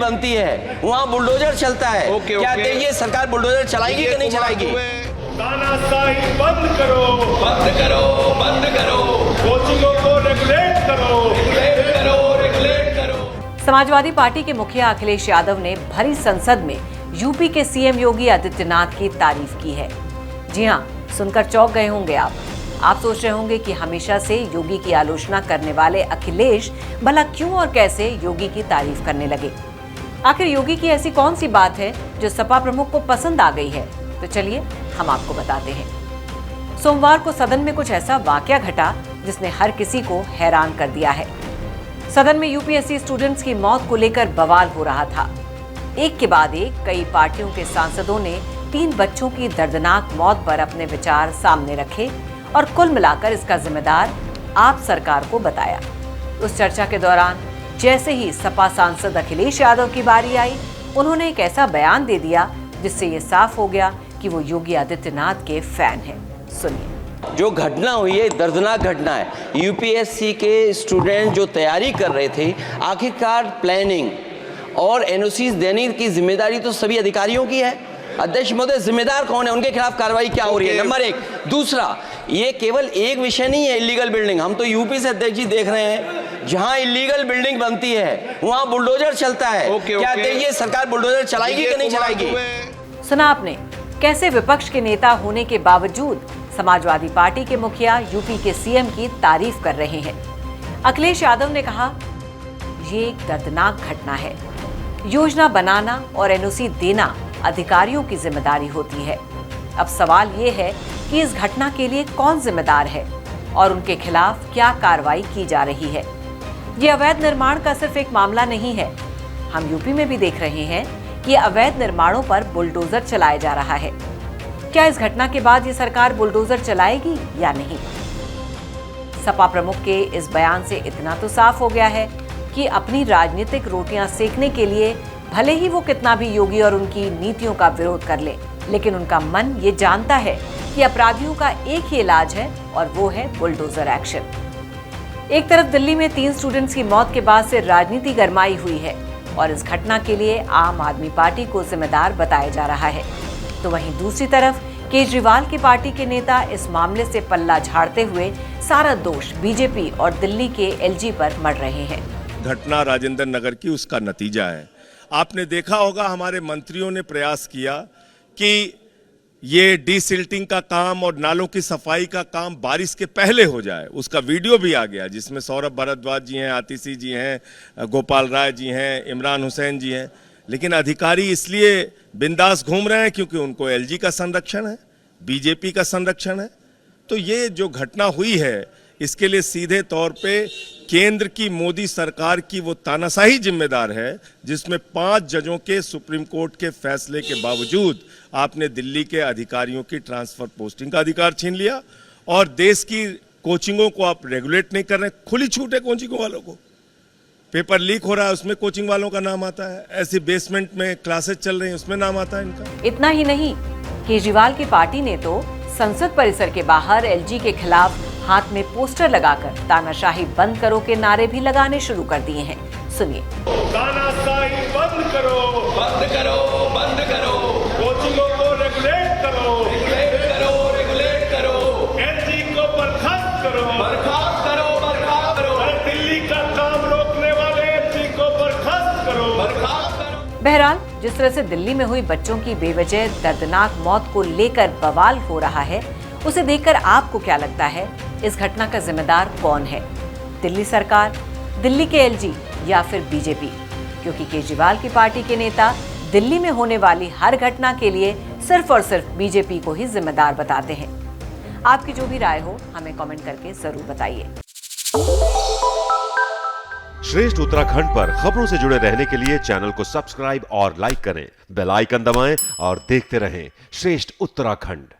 बनती है वहाँ बुलडोजर चलता है। क्या ये सरकार बुलडोजर चलाएगी कि नहीं चलाएगी? तानाशाही बंद करो, बंद करो, बंद करो, कोचिंगों को रेगुलेट करो, रेगुलेट करो, रेगुलेट करो। समाजवादी पार्टी के मुखिया अखिलेश यादव ने भरी संसद में यूपी के सीएम योगी आदित्यनाथ की तारीफ की है। जी हाँ, सुनकर चौंक गए होंगे आप सोच रहे होंगे कि हमेशा से योगी की आलोचना करने वाले अखिलेश भला क्यों और कैसे योगी की तारीफ करने लगे। आखिर योगी की ऐसी कौन सी बात है जो सपा प्रमुख को पसंद आ गई है? तो चलिए हम आपको बताते हैं। सोमवार को सदन में कुछ ऐसा वाकया घटा जिसने हर किसी को हैरान कर दिया है। सदन में यूपीएससी स्टूडेंट्स की मौत को लेकर बवाल हो रहा था। एक के बाद एक कई पार्टियों के सांसदों ने 3 बच्चों की दर्दनाक मौत पर अपने विचार सामने रखे और कुल मिलाकर इसका जिम्मेदार आप सरकार को बताया। उस चर्चा के दौरान जैसे ही सपा सांसद अखिलेश यादव की बारी आई, उन्होंने एक ऐसा बयान दे दिया जिससे ये साफ हो गया कि वो योगी आदित्यनाथ के फैन हैं। सुनिए। जो घटना हुई है दर्दनाक घटना है। यूपीएससी के स्टूडेंट जो तैयारी कर रहे थे, आखिरकार प्लानिंग और एनओसी देने की जिम्मेदारी तो सभी अधिकारियों की है। अध्यक्ष महोदय, जिम्मेदार कौन है? उनके खिलाफ कार्रवाई क्या हो रही है? नंबर 1। दूसरा, ये केवल एक विषय नहीं है इलीगल बिल्डिंग। हम तो यूपी से अध्यक्ष जी देख रहे हैं, जहां इलीगल बिल्डिंग बनती है वहां बुलडोजर चलता है। क्या ये सरकार बुलडोजर चलाएगी कि नहीं चलाएगी? सुना आपने कैसे विपक्ष के नेता होने के बावजूद समाजवादी पार्टी के मुखिया यूपी के सीएम की तारीफ कर रहे हैं। अखिलेश यादव ने कहा, ये एक दर्दनाक घटना है। योजना बनाना और एनओसी देना अधिकारियों की जिम्मेदारी होती है। अब सवाल ये है कि इस घटना के लिए कौन जिम्मेदार है और उनके खिलाफ क्या कार्रवाई की जा रही है। ये अवैध निर्माण का सिर्फ एक मामला नहीं है। हम यूपी में भी देख रहे हैं कि अवैध निर्माणों पर बुलडोजर चलाया जा रहा है। क्या इस घटना के बाद ये सरकार बुलडोजर चलाएगी या नहीं? सपा प्रमुख के इस बयान से इतना तो साफ हो गया है कि अपनी राजनीतिक रोटियां सेकने के लिए भले ही वो कितना भी योगी और उनकी नीतियों का विरोध कर ले, लेकिन उनका मन ये जानता है कि अपराधियों का एक ही इलाज है और वो है बुलडोजर एक्शन। एक तरफ दिल्ली में 3 स्टूडेंट्स की मौत के बाद से राजनीति गरमाई हुई है और इस घटना के लिए आम आदमी पार्टी को जिम्मेदार बताया जा रहा है, तो वहीं दूसरी तरफ केजरीवाल की पार्टी के नेता इस मामले से पल्ला झाड़ते हुए सारा दोष बीजेपी और दिल्ली के एलजी पर मढ़ रहे हैं। घटना राजेंद्र नगर की उसका नतीजा है। आपने देखा होगा हमारे मंत्रियों ने प्रयास किया कि ये डीसिल्टिंग का काम और नालों की सफाई का काम बारिश के पहले हो जाए। उसका वीडियो भी आ गया जिसमें सौरभ भारद्वाज जी हैं, आतिशी जी हैं, गोपाल राय जी हैं, इमरान हुसैन जी हैं। लेकिन अधिकारी इसलिए बिंदास घूम रहे हैं क्योंकि उनको एलजी का संरक्षण है, बीजेपी का संरक्षण है। तो ये जो घटना हुई है इसके लिए सीधे तौर पे केंद्र की मोदी सरकार की वो तानाशाही जिम्मेदार है, जिसमें 5 जजों के सुप्रीम कोर्ट के फैसले के बावजूद आपने दिल्ली के अधिकारियों की ट्रांसफर पोस्टिंग का अधिकार छीन लिया और देश की कोचिंगों को आप रेगुलेट नहीं कर रहे। खुली छूट है कोचिंगों वालों को। पेपर लीक हो रहा है उसमें कोचिंग वालों का नाम आता है, ऐसी बेसमेंट में क्लासेस चल रही हैं उसमें नाम आता है इनका। इतना ही नहीं, केजरीवाल की पार्टी ने तो संसद परिसर के बाहर एलजी के खिलाफ हाथ में पोस्टर लगाकर तानाशाही बंद करो के नारे भी लगाने शुरू कर दिए हैं। सुनिए। तानाशाही बंद करो, बंद करो, बंद करो, कोचिंगों को रेगुलेट करो, रेगुलेट करो, रेगुलेट करो, एलजी को बर्खास्त करो, बर्खास्त करो, बर्खास्त करो, दिल्ली का काम रोकने वाले एलजी को बर्खास्त करो, बर्खास्त करो। बहरहाल, जिस तरह से दिल्ली में हुई बच्चों की बेवजह दर्दनाक मौत को लेकर बवाल हो रहा है, उसे देखकर आपको क्या लगता है, इस घटना का जिम्मेदार कौन है? दिल्ली सरकार, दिल्ली के एलजी या फिर बीजेपी? क्योंकि केजरीवाल की पार्टी के नेता दिल्ली में होने वाली हर घटना के लिए सिर्फ और सिर्फ बीजेपी को ही जिम्मेदार बताते हैं। आपकी जो भी राय हो हमें कमेंट करके जरूर बताइए। श्रेष्ठ उत्तराखंड पर खबरों से जुड़े रहने के लिए चैनल को सब्सक्राइब और लाइक करें, बेल आइकन दबाएं और देखते रहें श्रेष्ठ उत्तराखंड।